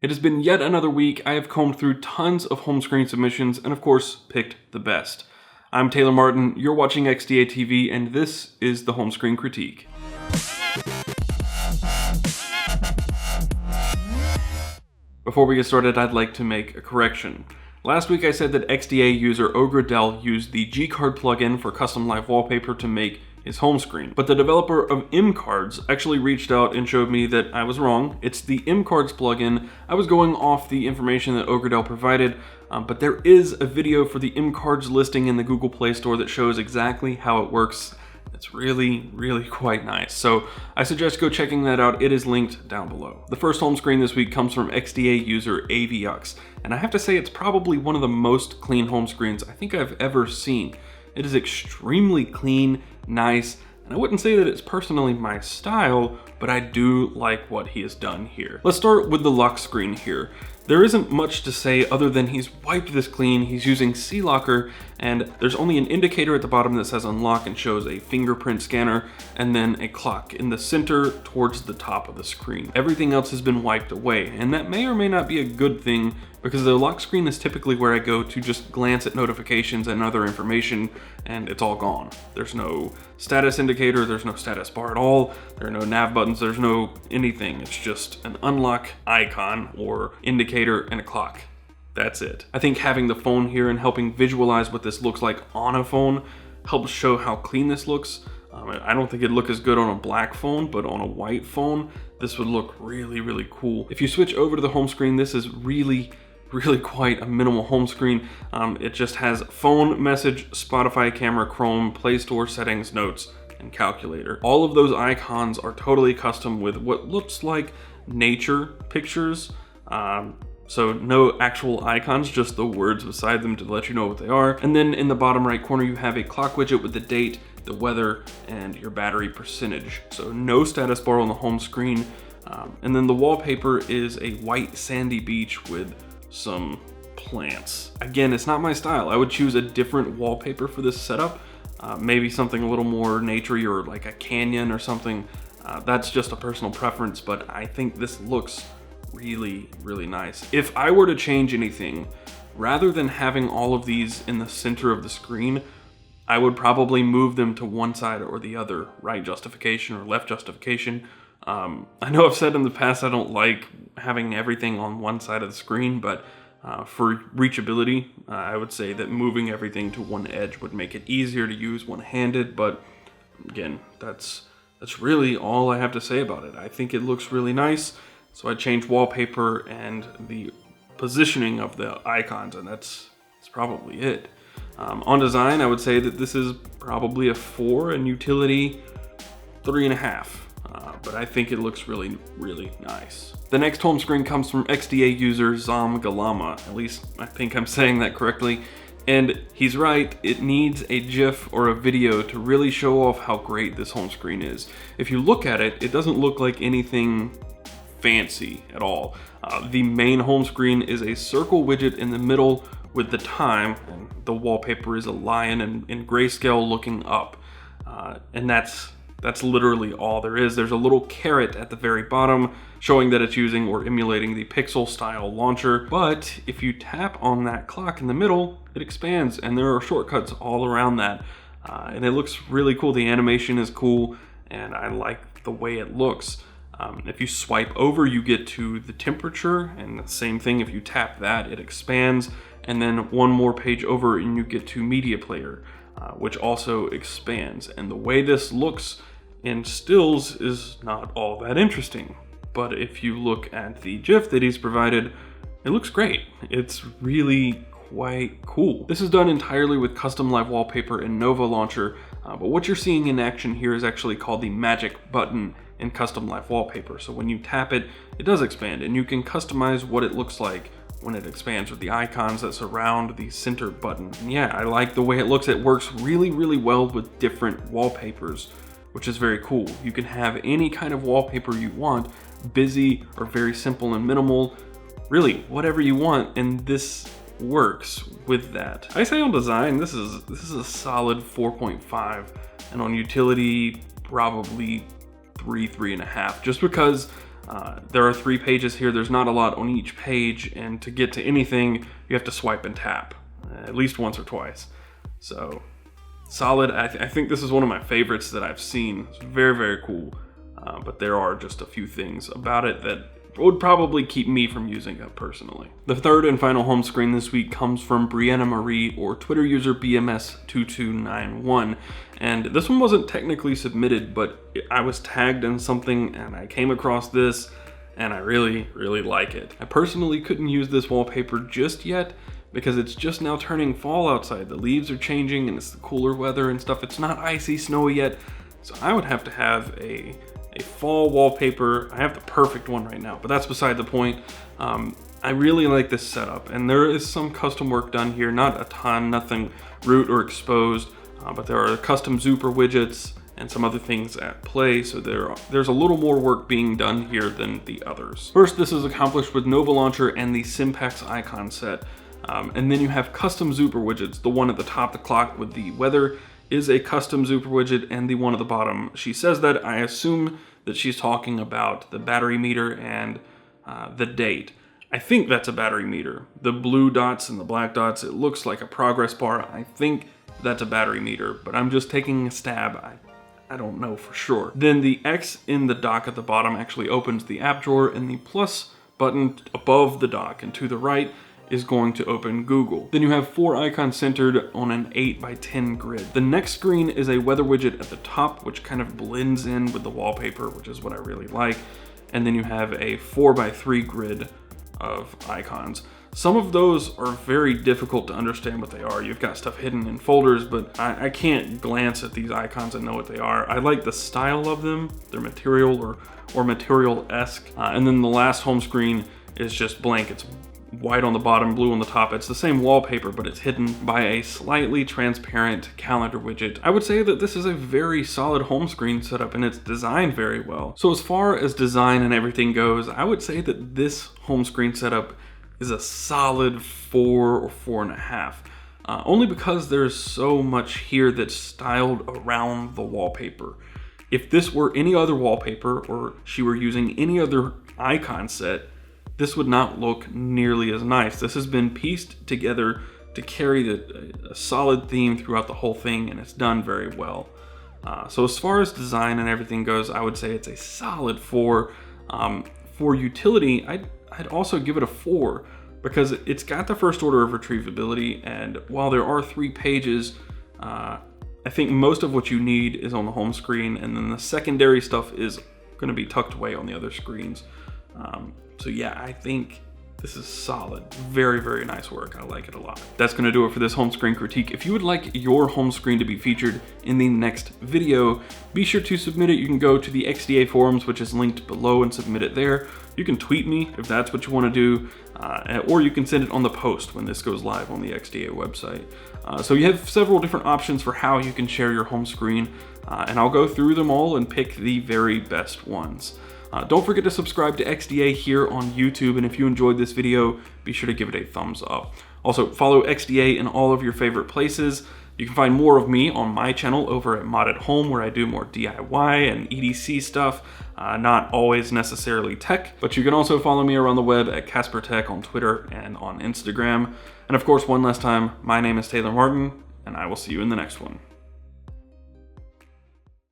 It has been yet another week. I have combed through tons of home screen submissions and of course picked the best. I'm Taylor Martin, you're watching XDA TV, and this is the Home Screen Critique. Before we get started, I'd like to make a correction. Last week I said that XDA user Ogredel used the G-Card plugin for custom live wallpaper to make his home screen. But the developer of ImCards actually reached out and showed me that I was wrong. It's the ImCards plugin. I was going off the information that Ogredel provided, but there is a video for the ImCards listing in the Google Play Store that shows exactly how it works. It's really quite nice. So I suggest go checking that out. It is linked down below. The first home screen this week comes from XDA user Aviux, and I have to say it's probably one of the most clean home screens I think I've ever seen. It is extremely clean, nice, and I wouldn't say that it's personally my style, but I do like what he has done here. Let's start with the lock screen here. There isn't much to say other than he's wiped this clean, he's using C-Locker, and there's only an indicator at the bottom that says unlock and shows a fingerprint scanner, and then a clock in the center towards the top of the screen. Everything else has been wiped away, and that may or may not be a good thing, because the lock screen is typically where I go to just glance at notifications and other information, and it's all gone. There's no status indicator, there's no status bar at all, there are no nav buttons, there's no anything. It's just an unlock icon or indicator and a clock. That's it. I think having the phone here and helping visualize what this looks like on a phone helps show how clean this looks. I don't think it'd look as good on a black phone, but on a white phone, this would look really cool. If you switch over to the home screen, this is really quite a minimal home screen. It just has phone, message, Spotify, camera, Chrome, Play Store, settings, notes, and calculator. All of those icons are totally custom with what looks like nature pictures. So no actual icons, just the words beside them to let you know what they are. And then in the bottom right corner, you have a clock widget with the date, the weather, and your battery percentage. So no status bar on the home screen. And then the wallpaper is a white sandy beach with some plants. Again, it's not my style. I would choose a different wallpaper for this setup. Maybe something a little more naturey or like a canyon or something. That's just a personal preference, but I think this looks really nice. If I were to change anything, rather than having all of these in the center of the screen, I would probably move them to one side or the other, right justification or left justification. I know I've said in the past I don't like having everything on one side of the screen, but for reachability, I would say that moving everything to one edge would make it easier to use one-handed, but again, that's really all I have to say about it. I think it looks really nice, so I changed wallpaper and the positioning of the icons, and that's probably it. On design, I would say that this is probably a 4, and utility 3.5. But I think it looks really nice. The next home screen comes from XDA user Zam Galama. At least I think I'm saying that correctly. And he's right, it needs a GIF or a video to really show off how great this home screen is. If you look at it, it doesn't look like anything fancy at all. The main home screen is a circle widget in the middle with the time, and the wallpaper is a lion in grayscale looking up. And that's literally all there is. There's a little caret at the very bottom showing that it's using or emulating the Pixel style launcher. But if you tap on that clock in the middle, it expands, and there are shortcuts all around that. And it looks really cool. The animation is cool, and I like the way it looks. If you swipe over, you get to the temperature, and the same thing, if you tap that, it expands. And then one more page over and you get to media player, which also expands. And the way this looks in stills is not all that interesting. But if you look at the GIF that he's provided, it looks great. It's really quite cool. This is done entirely with custom live wallpaper in Nova Launcher, but what you're seeing in action here is actually called the magic button in custom live wallpaper. So when you tap it, it does expand, and you can customize what it looks like when it expands with the icons that surround the center button. And yeah, I like the way it looks. It works really well with different wallpapers, which is very cool. You can have any kind of wallpaper you want, busy or very simple and minimal, really whatever you want, and this works with that. I say on design, this is a solid 4.5, and on utility, probably 3.5, just because There are 3 pages here. There's not a lot on each page, and to get to anything, you have to swipe and tap at least once or twice. So solid. I think this is one of my favorites that I've seen. It's very, very cool. But there are just a few things about it that would probably keep me from using it personally. The third and final home screen this week comes from Brianna Marie, or Twitter user BMS2291. And this one wasn't technically submitted, but I was tagged in something and I came across this and I really, really like it. I personally couldn't use this wallpaper just yet because it's just now turning fall outside. The leaves are changing and it's the cooler weather and stuff. It's not icy, snowy yet. So I would have to have a fall wallpaper. I have the perfect one right now, but that's beside the point. I really like this setup, and there is some custom work done here. Not a ton, nothing root or exposed, but there are custom Zooper widgets and some other things at play, so there's a little more work being done here than the others. First, this is accomplished with Nova Launcher and the Simpax icon set, and then you have custom Zooper widgets. The one at the top, the clock with the weather, is a custom Zooper widget, and the one at the bottom, she says that. I assume that she's talking about the battery meter and the date. I think that's a battery meter. The blue dots and the black dots, it looks like a progress bar. I think that's a battery meter, but I'm just taking a stab. I don't know for sure. Then the X in the dock at the bottom actually opens the app drawer, and the plus button above the dock and to the right is going to open Google. Then you have 4 icons centered on an 8x10 grid. The next screen is a weather widget at the top, which kind of blends in with the wallpaper, which is what I really like. And then you have a 4x3 grid of icons. Some of those are very difficult to understand what they are. You've got stuff hidden in folders, but I can't glance at these icons and know what they are. I like the style of them. They're material or material-esque. And then the last home screen is just blank. It's white on the bottom, blue on the top. It's the same wallpaper, but it's hidden by a slightly transparent calendar widget. I would say that this is a very solid home screen setup, and it's designed very well. So as far as design and everything goes, I would say that this home screen setup is a solid 4 or 4.5. Only because there's so much here that's styled around the wallpaper. If this were any other wallpaper, or she were using any other icon set, this would not look nearly as nice. This has been pieced together to carry a solid theme throughout the whole thing, and it's done very well. So as far as design and everything goes, I would say it's a solid 4. For utility, I'd also give it a 4 because it's got the first order of retrievability, and while there are 3 pages, I think most of what you need is on the home screen, and then the secondary stuff is going to be tucked away on the other screens. So yeah, I think this is solid. Very, very nice work. I like it a lot. That's going to do it for this home screen critique. If you would like your home screen to be featured in the next video, be sure to submit it. You can go to the XDA forums, which is linked below, and submit it there. You can tweet me if that's what you want to do, or you can send it on the post when this goes live on the XDA website. So you have several different options for how you can share your home screen, and I'll go through them all and pick the very best ones. Don't forget to subscribe to XDA here on YouTube, and if you enjoyed this video, be sure to give it a thumbs up. Also, follow XDA in all of your favorite places. You can find more of me on my channel over at Mod at Home, where I do more DIY and EDC stuff, not always necessarily tech, but you can also follow me around the web at Casper Tech on Twitter and on Instagram. And of course, one last time, my name is Taylor Martin, and I will see you in the next one.